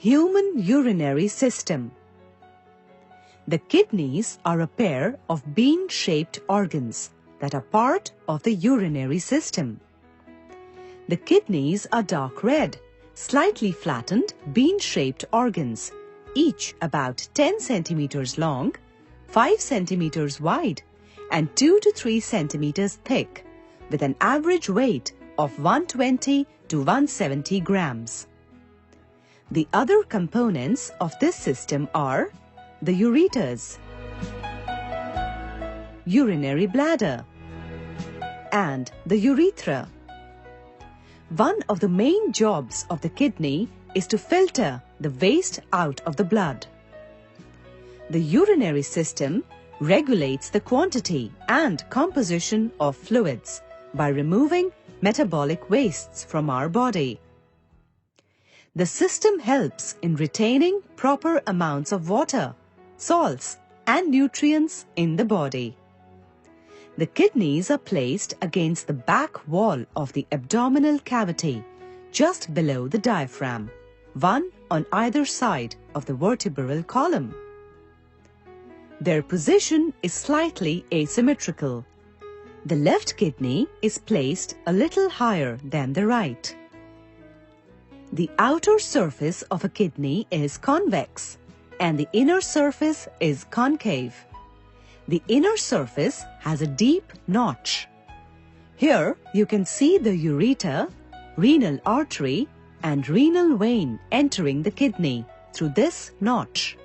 Human urinary system. The kidneys are a pair of bean-shaped organs that are part of the urinary system. The kidneys are dark red, slightly flattened, bean-shaped organs, each about 10 centimeters long, 5 centimeters wide, and 2 to 3 centimeters thick, with an average weight of 120 to 170 grams. The other components of this system are the ureters, urinary bladder, and the urethra. One of the main jobs of the kidney is to filter the waste out of the blood. The urinary system regulates the quantity and composition of fluids by removing metabolic wastes from our body. The system helps in retaining proper amounts of water, salts, and nutrients in the body. The kidneys are placed against the back wall of the abdominal cavity, just below the diaphragm, one on either side of the vertebral column. Their position is slightly asymmetrical. The left kidney is placed a little higher than the right. The outer surface of a kidney is convex and the inner surface is concave. The inner surface has a deep notch. Here you can see the ureter, renal artery, and renal vein entering the kidney through this notch.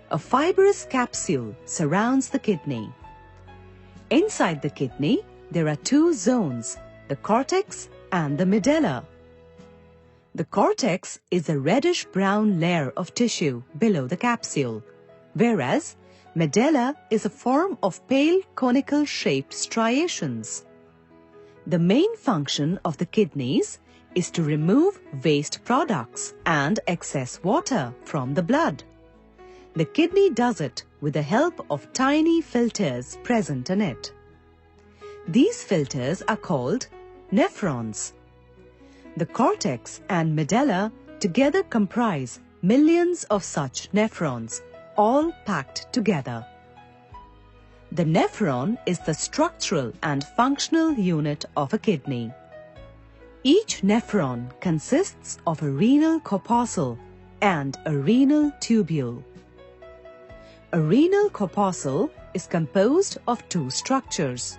A fibrous capsule surrounds the kidney. Inside the kidney, there are two zones, the cortex and the medulla. The cortex is a reddish-brown layer of tissue below the capsule, whereas medulla is a form of pale conical-shaped striations. The main function of the kidneys is to remove waste products and excess water from the blood. The kidney does it with the help of tiny filters present in it. These filters are called nephrons. The cortex and medulla together comprise millions of such nephrons, all packed together. The nephron is the structural and functional unit of a kidney. Each nephron consists of a renal corpuscle and a renal tubule. A renal corpuscle is composed of two structures: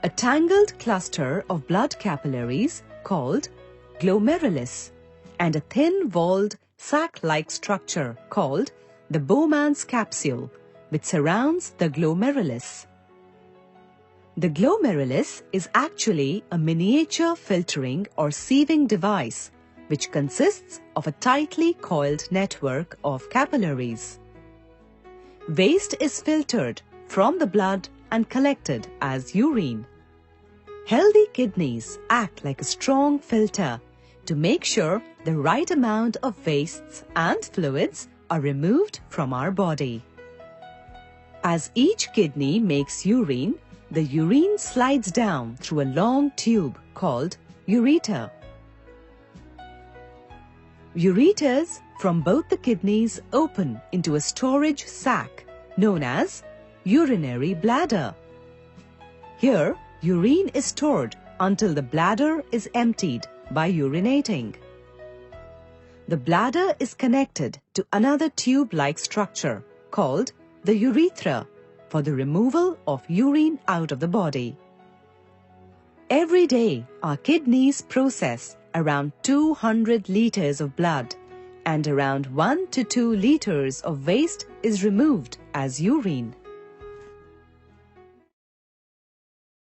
a tangled cluster of blood capillaries called glomerulus and a thin-walled sac-like structure called the Bowman's capsule, which surrounds the glomerulus. The glomerulus is actually a miniature filtering or sieving device which consists of a tightly coiled network of capillaries. Waste is filtered from the blood and collected as urine. Healthy kidneys act like a strong filter to make sure the right amount of wastes and fluids are removed from our body. As each kidney makes urine, the urine slides down through a long tube called ureter. Ureters from both the kidneys open into a storage sac known as urinary bladder. Here, urine is stored until the bladder is emptied by urinating. The bladder is connected to another tube-like structure called the urethra for the removal of urine out of the body. Every day, our kidneys process around 200 liters of blood and around 1 to 2 liters of waste is removed as urine.